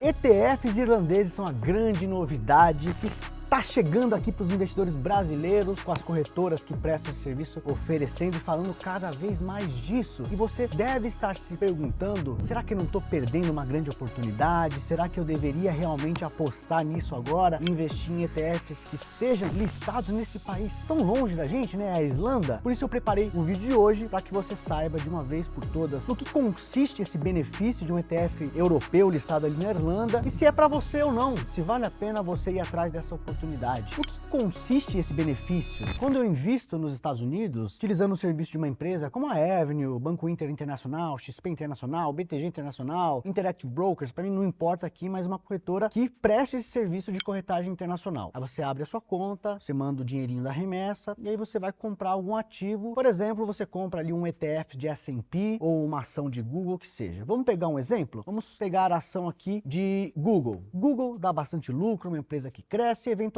ETFs irlandeses são a grande novidade que está chegando aqui para os investidores brasileiros, com as corretoras que prestam esse serviço oferecendo e falando cada vez mais disso. E você deve estar se perguntando, será que eu não estou perdendo uma grande oportunidade? Será que eu deveria realmente apostar nisso agora e investir em ETFs que estejam listados nesse país tão longe da gente, né, a Irlanda? Por isso eu preparei o vídeo de hoje para que você saiba de uma vez por todas no que consiste esse benefício de um ETF europeu listado ali na Irlanda e se é para você ou não, se vale a pena você ir atrás dessa oportunidade. O que consiste esse benefício? Quando eu invisto nos Estados Unidos, utilizando o serviço de uma empresa como a Avenue, Banco Inter Internacional, XP Internacional, BTG Internacional, Interactive Brokers, para mim não importa aqui, mas uma corretora que preste esse serviço de corretagem internacional. Aí você abre a sua conta, você manda o dinheirinho da remessa e aí você vai comprar algum ativo. Por exemplo, você compra ali um ETF de S&P ou uma ação de Google, que seja. Vamos pegar um exemplo? Vamos pegar a ação aqui de Google. Google dá bastante lucro, uma empresa que cresce e eventualmente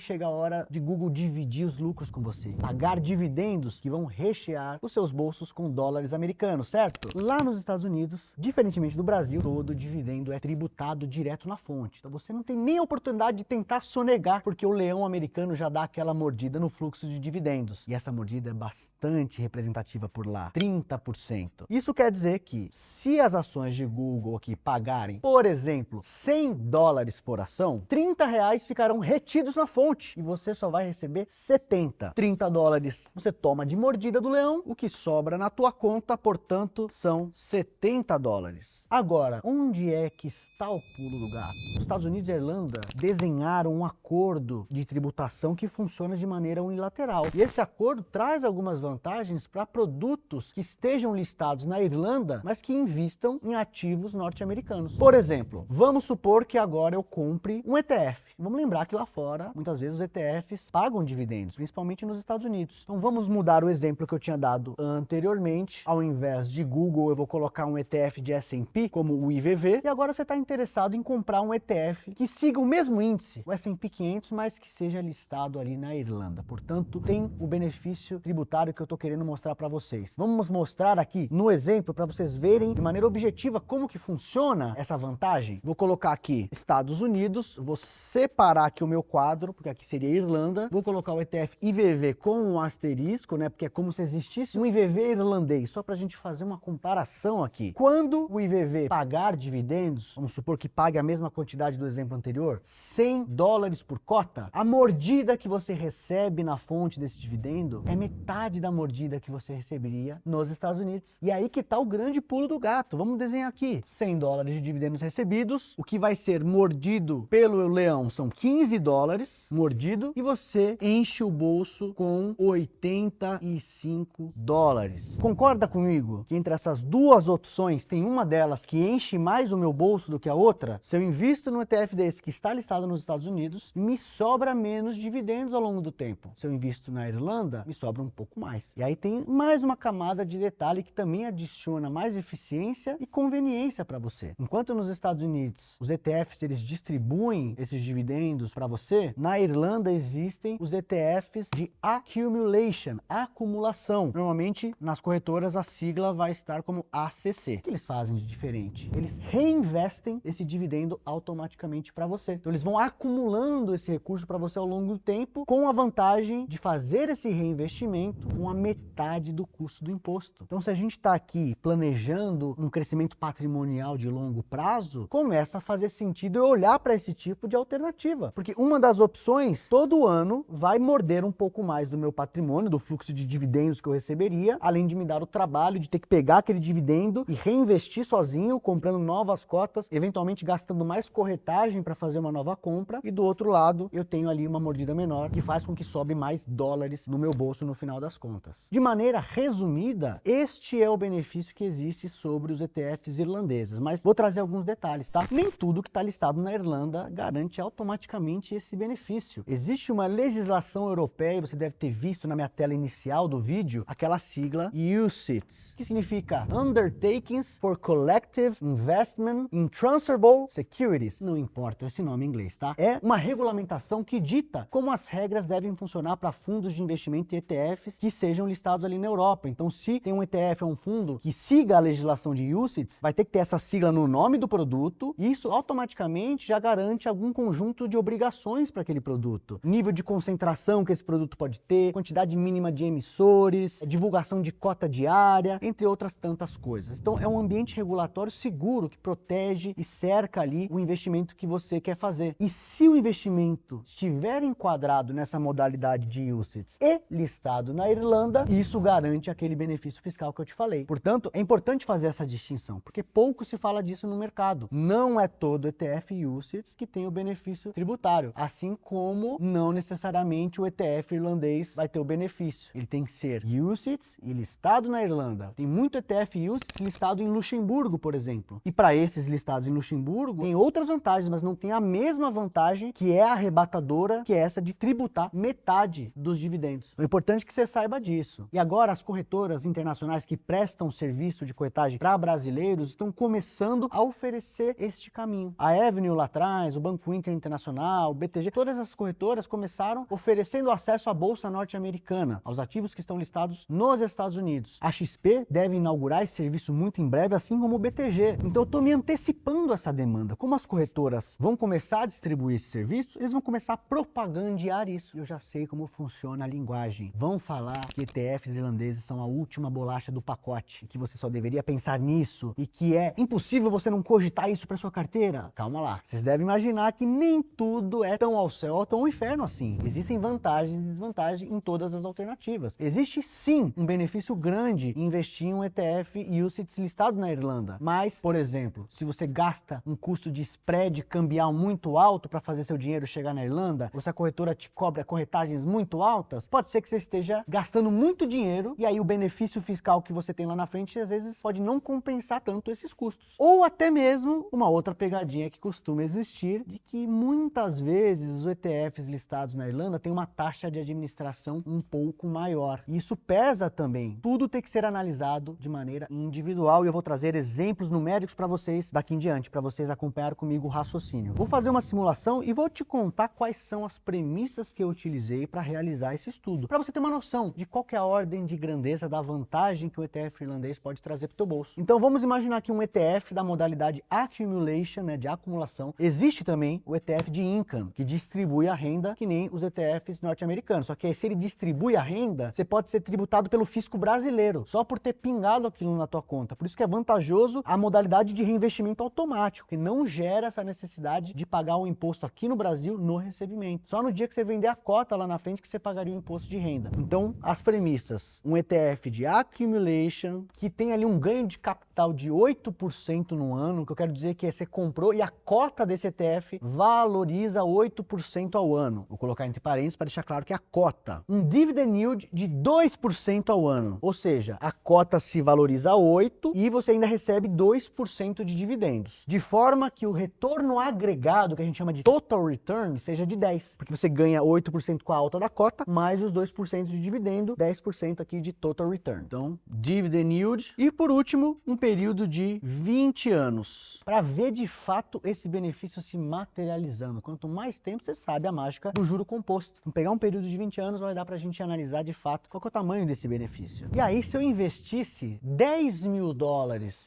chega a hora de Google dividir os lucros com você, pagar dividendos que vão rechear os seus bolsos com dólares americanos, certo? Lá nos Estados Unidos, diferentemente do Brasil, todo dividendo é tributado direto na fonte. Então você não tem nem a oportunidade de tentar sonegar, porque o leão americano já dá aquela mordida no fluxo de dividendos. E essa mordida é bastante representativa por lá, 30%. Isso quer dizer que se as ações de Google aqui pagarem, por exemplo, $100 por ação, R$30 ficarão retidos na fonte e você só vai receber 70. $30 você toma de mordida do leão, o que sobra na tua conta, portanto, são $70. Agora, onde é que está o pulo do gato? Os Estados Unidos e a Irlanda desenharam um acordo de tributação que funciona de maneira unilateral. E esse acordo traz algumas vantagens para produtos que estejam listados na Irlanda, mas que invistam em ativos norte-americanos. Por exemplo, vamos supor que agora eu compre um ETF. Vamos lembrar que lá fora, muitas vezes os ETFs pagam dividendos, principalmente nos Estados Unidos. Então vamos mudar o exemplo que eu tinha dado anteriormente. Ao invés de Google, eu vou colocar um ETF de S&P, como o IVV, e agora você está interessado em comprar um ETF que siga o mesmo índice, o S&P 500, mas que seja listado ali na Irlanda. Portanto, tem o benefício tributário que eu estou querendo mostrar para vocês. Vamos mostrar aqui no exemplo para vocês verem de maneira objetiva como que funciona essa vantagem. Vou colocar aqui Estados Unidos, vou separar aqui o meu quadro, porque aqui seria Irlanda. Vou colocar o ETF IVV com um asterisco, né? Porque é como se existisse um IVV irlandês, só para a gente fazer uma comparação aqui. Quando o IVV pagar dividendos, vamos supor que pague a mesma quantidade do exemplo anterior, $100 por cota, a mordida que você recebe na fonte desse dividendo é metade da mordida que você receberia nos Estados Unidos. E aí que tá o grande pulo do gato. Vamos desenhar aqui. $100 de dividendos recebidos, o que vai ser mordido pelo leão são $15 mordido e você enche o bolso com $85. Concorda comigo que entre essas duas opções tem uma delas que enche mais o meu bolso do que a outra? Se eu invisto no ETF desse que está listado nos Estados Unidos, me sobra menos dividendos ao longo do tempo. Se eu invisto na Irlanda, me sobra um pouco mais. E aí tem mais uma camada de detalhe que também adiciona mais eficiência e conveniência para você. Enquanto nos Estados Unidos os ETFs eles distribuem esses dividendos para você, na Irlanda existem os ETFs de accumulation, acumulação. Normalmente nas corretoras a sigla vai estar como ACC. O que eles fazem de diferente? Eles reinvestem esse dividendo automaticamente para você. Então eles vão acumulando esse recurso para você ao longo do tempo, com a vantagem de fazer esse reinvestimento com a metade do custo do imposto. Então se a gente está aqui planejando um crescimento patrimonial de longo prazo, começa a fazer sentido eu olhar para esse tipo de alternativa. Porque uma das opções, todo ano, vai morder um pouco mais do meu patrimônio, do fluxo de dividendos que eu receberia, além de me dar o trabalho de ter que pegar aquele dividendo e reinvestir sozinho, comprando novas cotas, eventualmente gastando mais corretagem para fazer uma nova compra. E do outro lado, eu tenho ali uma mordida menor, que faz com que sobe mais dólares no meu bolso no final das contas. De maneira resumida, este é o benefício que existe sobre os ETFs irlandeses. Mas vou trazer alguns detalhes, tá? Nem tudo que está listado na Irlanda garante automaticamente exatamente esse benefício. Existe uma legislação europeia, você deve ter visto na minha tela inicial do vídeo, aquela sigla UCITS, que significa Undertakings for Collective Investment in Transferable Securities. Não importa esse nome em inglês, tá? É uma regulamentação que dita como as regras devem funcionar para fundos de investimento e ETFs que sejam listados ali na Europa. Então, se tem um ETF ou um fundo que siga a legislação de UCITS, vai ter que ter essa sigla no nome do produto, e isso automaticamente já garante algum conjunto de obrigações para aquele produto. Nível de concentração que esse produto pode ter, quantidade mínima de emissores, divulgação de cota diária, entre outras tantas coisas. Então, é um ambiente regulatório seguro que protege e cerca ali o investimento que você quer fazer. E se o investimento estiver enquadrado nessa modalidade de UCITS e listado na Irlanda, isso garante aquele benefício fiscal que eu te falei. Portanto, é importante fazer essa distinção, porque pouco se fala disso no mercado. Não é todo ETF UCITS que tem o benefício tributário, assim como não necessariamente o ETF irlandês vai ter o benefício. Ele tem que ser UCITS e listado na Irlanda. Tem muito ETF UCITS listado em Luxemburgo, por exemplo. E para esses listados em Luxemburgo, tem outras vantagens, mas não tem a mesma vantagem que é arrebatadora, que é essa de tributar metade dos dividendos. O importante é que você saiba disso. E agora as corretoras internacionais que prestam serviço de corretagem para brasileiros estão começando a oferecer este caminho. A Avenue lá atrás, o Banco Inter Internacional, o BTG, todas as corretoras começaram oferecendo acesso à bolsa norte-americana, aos ativos que estão listados nos Estados Unidos. A XP deve inaugurar esse serviço muito em breve, assim como o BTG. Então eu estou me antecipando a essa demanda. Como as corretoras vão começar a distribuir esse serviço, eles vão começar a propagandear isso. Eu já sei como funciona a linguagem. Vão falar que ETFs irlandeses são a última bolacha do pacote, que você só deveria pensar nisso e que é impossível você não cogitar isso para sua carteira. Calma lá. Vocês devem imaginar que nem tudo é tão ao céu ou tão ao inferno assim. Existem vantagens e desvantagens em todas as alternativas. Existe sim um benefício grande em investir em um ETF UCITS listado na Irlanda. Mas, por exemplo, se você gasta um custo de spread cambial muito alto para fazer seu dinheiro chegar na Irlanda, ou se a corretora te cobra corretagens muito altas, pode ser que você esteja gastando muito dinheiro e aí o benefício fiscal que você tem lá na frente às vezes pode não compensar tanto esses custos. Ou até mesmo uma outra pegadinha que costuma existir, de que muitas vezes os ETFs listados na Irlanda têm uma taxa de administração um pouco maior. E isso pesa também. Tudo tem que ser analisado de maneira individual e eu vou trazer exemplos numéricos para vocês daqui em diante, para vocês acompanhar comigo o raciocínio. Vou fazer uma simulação e vou te contar quais são as premissas que eu utilizei para realizar esse estudo, para você ter uma noção de qual que é a ordem de grandeza da vantagem que o ETF irlandês pode trazer para o teu bolso. Então vamos imaginar que um ETF da modalidade Accumulation, né, de acumulação. Existe também o ETF de Income, que distribui a renda que nem os ETFs norte-americanos. Só que aí, se ele distribui a renda, você pode ser tributado pelo fisco brasileiro, só por ter pingado aquilo na tua conta. Por isso que é vantajoso a modalidade de reinvestimento automático, que não gera essa necessidade de pagar o imposto aqui no Brasil no recebimento. Só no dia que você vender a cota lá na frente que você pagaria o imposto de renda. Então, as premissas. Um ETF de Accumulation, que tem ali um ganho de capital de 8% no ano, que eu quero dizer que você comprou e a cota desse ETF valoriza 8% ao ano. Vou colocar entre parênteses para deixar claro que é a cota. Um dividend yield de 2% ao ano. Ou seja, a cota se valoriza 8% e você ainda recebe 2% de dividendos. De forma que o retorno agregado, que a gente chama de total return, seja de 10%. Porque você ganha 8% com a alta da cota, mais os 2% de dividendo, 10% aqui de total return. Então, dividend yield. E por último, um período de 20 anos. Para ver de fato esse benefício se materializando. Quanto mais tempo, você sabe a mágica do juro composto. Então, pegar um período de 20 anos vai dar para a gente analisar de fato qual que é o tamanho desse benefício. E aí, se eu investisse $10 mil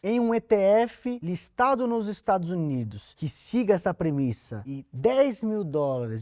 em um ETF listado nos Estados Unidos, que siga essa premissa, e $10 mil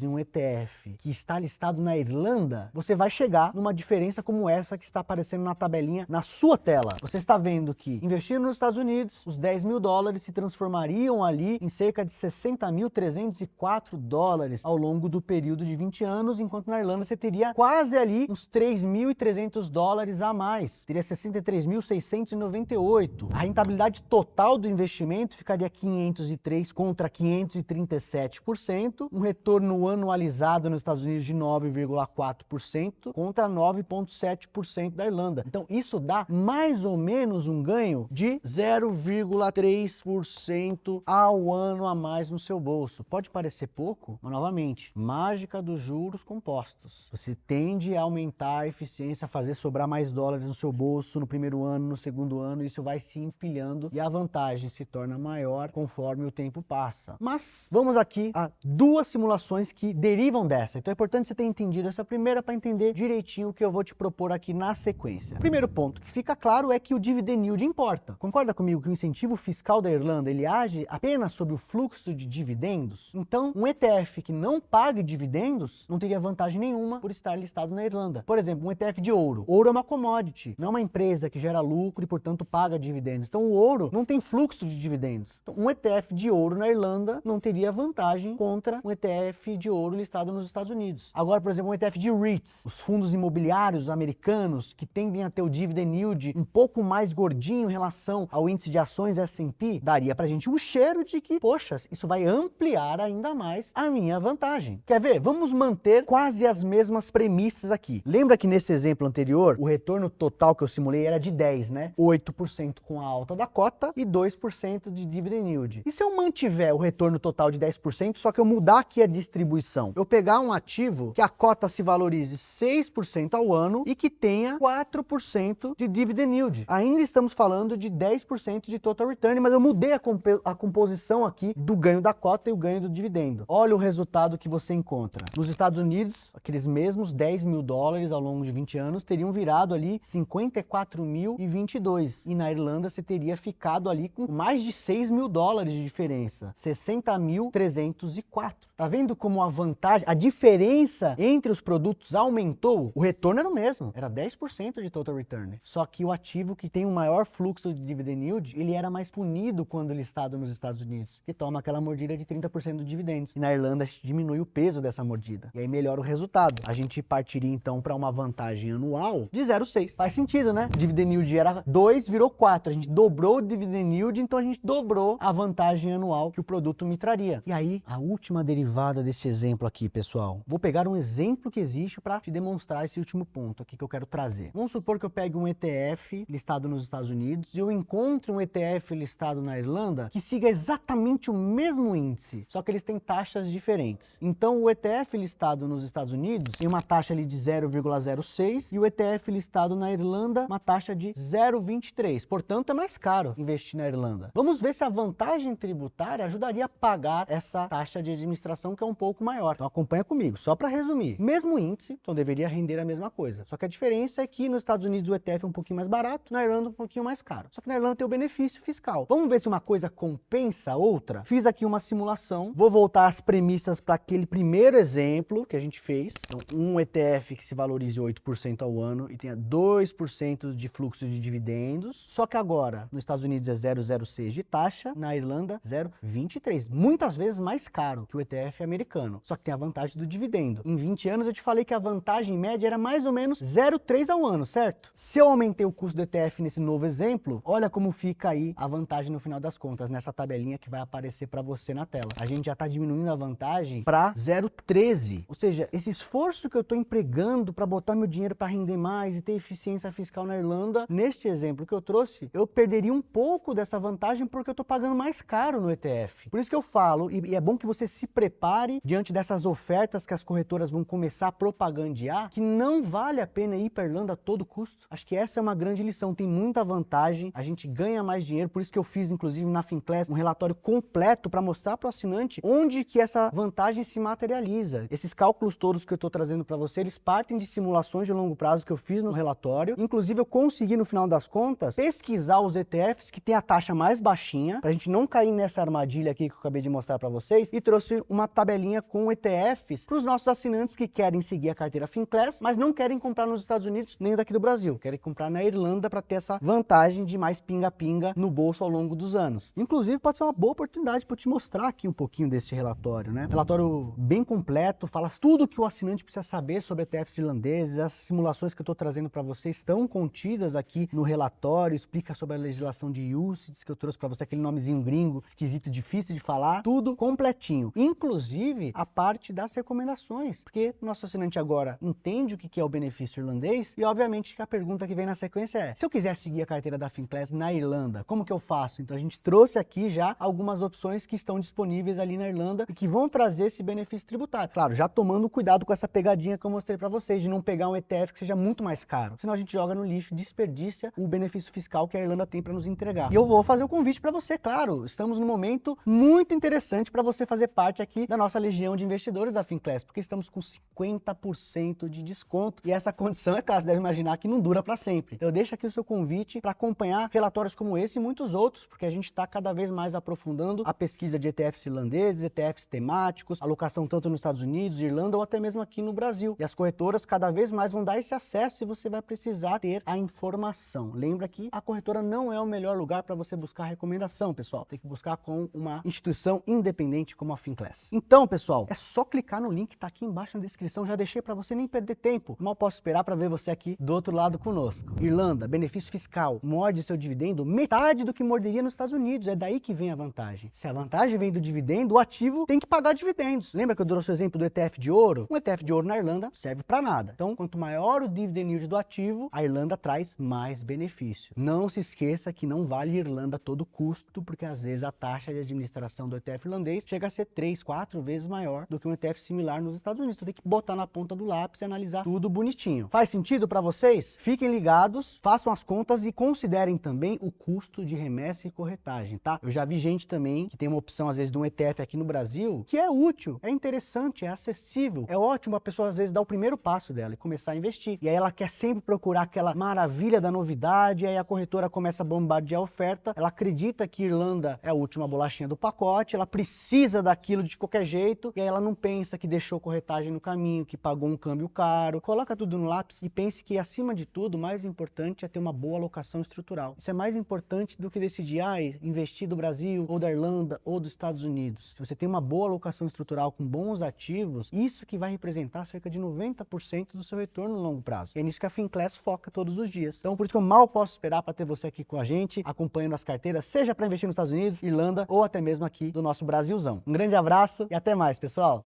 em um ETF que está listado na Irlanda, você vai chegar numa diferença como essa que está aparecendo na tabelinha na sua tela. Você está vendo que investindo nos Estados Unidos, os $10 mil se transformariam ali em cerca de $60.304 ao longo do período de 20 anos, enquanto na Irlanda você teria quase ali uns $3.300 a mais. Teria 63.698. A rentabilidade total do investimento ficaria 503 contra 537%, um retorno anualizado nos Estados Unidos de 9,4% contra 9,7% da Irlanda. Então isso dá mais ou menos um ganho de 0,3% ao ano a mais no seu bolso. Pode parecer pouco, pouco, mas novamente, mágica dos juros compostos. Você tende a aumentar a eficiência, a fazer sobrar mais dólares no seu bolso no primeiro ano, no segundo ano, isso vai se empilhando e a vantagem se torna maior conforme o tempo passa. Mas vamos aqui a duas simulações que derivam dessa. Então é importante você ter entendido essa primeira para entender direitinho o que eu vou te propor aqui na sequência. Primeiro ponto que fica claro é que o dividend yield importa. Concorda comigo que o incentivo fiscal da Irlanda ele age apenas sobre o fluxo de dividendos? Então, um ETF que não pague dividendos não teria vantagem nenhuma por estar listado na Irlanda. Por exemplo, um ETF de ouro. Ouro é uma commodity, não é uma empresa que gera lucro e, portanto, paga dividendos. Então, o ouro não tem fluxo de dividendos. Então, um ETF de ouro na Irlanda não teria vantagem contra um ETF de ouro listado nos Estados Unidos. Agora, por exemplo, um ETF de REITs, os fundos imobiliários americanos que tendem a ter o dividend yield um pouco mais gordinho em relação ao índice de ações S&P, daria pra gente um cheiro de que, poxa, isso vai ampliar ainda mais a minha vantagem. Quer ver? Vamos manter quase as mesmas premissas aqui. Lembra que nesse exemplo anterior, o retorno total que eu simulei era de 10, né? 8% com a alta da cota e 2% de dividend yield. E se eu mantiver o retorno total de 10%, só que eu mudar aqui a distribuição? Eu pegar um ativo que a cota se valorize 6% ao ano e que tenha 4% de dividend yield. Ainda estamos falando de 10% de total return, mas eu mudei a composição aqui do ganho da cota e o ganho do dividendo. Olha o resultado que você encontra. Nos Estados Unidos, aqueles mesmos 10 mil dólares ao longo de 20 anos teriam virado ali 54.022. E na Irlanda você teria ficado ali com mais de 6 mil dólares de diferença. 60.304. Tá vendo como a vantagem, a diferença entre os produtos aumentou? O retorno era o mesmo, era 10% de total return. Só que o ativo que tem um maior fluxo de dividend yield, ele era mais punido quando listado nos Estados Unidos, que toma aquela mordida de 30% de dividendos. E na Irlanda a gente diminui o peso dessa mordida. E aí melhora o resultado. A gente partiria então para uma vantagem anual de 0,6. Faz sentido, né? O dividend yield era 2, virou 4. A gente dobrou o dividend yield, então a gente dobrou a vantagem anual que o produto me traria. E aí, a última derivada desse exemplo aqui, pessoal. Vou pegar um exemplo que existe para te demonstrar esse último ponto aqui que eu quero trazer. Vamos supor que eu pegue um ETF listado nos Estados Unidos e eu encontre um ETF listado na Irlanda que siga exatamente o mesmo índice, só que eles têm taxas diferentes. Então, o ETF listado nos Estados Unidos tem uma taxa ali de 0,06 e o ETF listado na Irlanda uma taxa de 0,23. Portanto, é mais caro investir na Irlanda. Vamos ver se a vantagem tributária ajudaria a pagar essa taxa de administração que é um pouco maior. Então, acompanha comigo, só para resumir. Mesmo índice, então deveria render a mesma coisa. Só que a diferença é que nos Estados Unidos o ETF é um pouquinho mais barato, na Irlanda um pouquinho mais caro. Só que na Irlanda tem o benefício fiscal. Vamos ver se uma coisa compensa a outra? Fiz aqui uma simulação. Vou voltar às premissas para aquele primeiro exemplo que a gente fez. Então, um ETF que se valorize 8% ao ano e tenha 2% de fluxo de dividendos. Só que agora, nos Estados Unidos é 0,06 de taxa, na Irlanda 0,23. Muitas vezes mais caro que o ETF americano. Só que tem a vantagem do dividendo. Em 20 anos eu te falei que a vantagem média era mais ou menos 0,3 ao ano, certo? Se eu aumentei o custo do ETF nesse novo exemplo, olha como fica aí a vantagem no final das contas, nessa tabelinha que vai aparecer para você na tela. A gente já está diminuindo a vantagem para 0,13. Ou seja, esse esforço que eu estou empregando para botar meu dinheiro para render mais e ter eficiência fiscal na Irlanda, neste exemplo que eu trouxe, eu perderia um pouco dessa vantagem porque eu estou pagando mais caro no ETF. Por isso que eu falo, e é bom que você se prepare diante dessas ofertas que as corretoras vão começar a propagandear, que não vale a pena ir para a Irlanda a todo custo. Acho que essa é uma grande lição, tem muita vantagem, a gente ganha mais dinheiro, por isso que eu fiz, inclusive, na Finclass, um relatório completo para mostrar para o assinante onde que essa vantagem se materializa. Esses cálculos todos que eu estou trazendo para você, eles partem de simulações de longo prazo que eu fiz no relatório. Inclusive, eu consegui, no final das contas, pesquisar os ETFs que tem a taxa mais baixinha, para a gente não cair nessa armadilha aqui que eu acabei de mostrar para vocês, e trouxe uma tabelinha com ETFs para os nossos assinantes que querem seguir a carteira Finclass, mas não querem comprar nos Estados Unidos nem daqui do Brasil, querem comprar na Irlanda para ter essa vantagem de mais pinga-pinga no bolso ao longo dos anos. Inclusive, pode ser uma boa oportunidade para eu te mostrar aqui um pouquinho desse relatório, né? Relatório bem completo, fala tudo que o assinante precisa saber sobre ETFs irlandeses. As simulações que eu estou trazendo para vocês estão contidas aqui no relatório, explica sobre a legislação de UCITS que eu trouxe para você, aquele nomezinho gringo, esquisito, difícil de falar, tudo completinho. Inclusive, a parte das recomendações, porque o nosso assinante agora entende o que é o benefício irlandês e, obviamente, que a pergunta que vem na sequência é, se eu quiser seguir a carteira da Finclass na Irlanda, como que eu faço? Então, a gente trouxe aqui já algumas opções que estão disponíveis ali na Irlanda e que vão trazer esse benefício tributário. Claro, já tomando cuidado com essa pegadinha que eu mostrei para vocês, de não pegar um ETF que seja muito mais caro. Senão a gente joga no lixo, desperdiça o benefício fiscal que a Irlanda tem para nos entregar. E eu vou fazer o convite para você, claro. Estamos num momento muito interessante para você fazer parte aqui da nossa legião de investidores da Finclass, porque estamos com 50% de desconto. E essa condição, é claro, você deve imaginar que não dura para sempre. Então, eu deixo aqui o seu convite para acompanhar relatórios como esse e muitos outros, porque a gente está cada vez mais aprofundando a pesquisa de ETFs irlandeses, ETFs temáticos, alocação tanto nos Estados Unidos, Irlanda ou até mesmo aqui no Brasil. E as corretoras cada vez mais vão dar esse acesso e você vai precisar ter a informação. Lembra que a corretora não é o melhor lugar para você buscar recomendação, pessoal. Tem que buscar com uma instituição independente como a Finclass. Então, pessoal, é só clicar no link que está aqui embaixo na descrição. Já deixei para você nem perder tempo. Mal posso esperar para ver você aqui do outro lado conosco. Irlanda, benefício fiscal, morde seu dividendo metade do que morderia nos Estados Unidos. É daí que vem a vantagem. Se a vantagem vem do dividendo, o ativo tem que pagar dividendos. Lembra que eu trouxe o exemplo do ETF de ouro? Um ETF de ouro na Irlanda serve para nada. Então, quanto maior o dividend yield do ativo, a Irlanda traz mais benefício. Não se esqueça que não vale Irlanda todo custo, porque às vezes a taxa de administração do ETF irlandês chega a ser 3, 4 vezes maior do que um ETF similar nos Estados Unidos. Então tem que botar na ponta do lápis e analisar tudo bonitinho. Faz sentido para vocês? Fiquem ligados, façam as contas e considerem também o custo de remessa e corretagem, tá? Eu já vi gente também que tem uma opção às vezes de um ETF aqui no Brasil que é útil, é interessante, é acessível, é ótimo a pessoa às vezes dar o primeiro passo dela e começar a investir. E aí ela quer sempre procurar aquela maravilha da novidade, aí a corretora começa a bombardear a oferta, ela acredita que Irlanda é a última bolachinha do pacote, ela precisa daquilo de qualquer jeito, e aí ela não pensa que deixou corretagem no caminho, que pagou um câmbio caro. Coloca tudo no lápis e pense que, acima de tudo, o mais importante é ter uma boa alocação estrutural. Isso é mais importante do que decidir, investir do Brasil, ou da Irlanda, ou dos Estados Unidos. Se você tem uma boa alocação estrutural com bons ativos, isso que vai representar cerca de 90% do seu retorno no longo prazo. E é nisso que a Finclass foca todos os dias. Então, por isso que eu mal posso esperar para ter você aqui com a gente, acompanhando as carteiras, seja para investir nos Estados Unidos, Irlanda, ou até mesmo aqui do nosso Brasilzão. Um grande abraço e até mais, pessoal!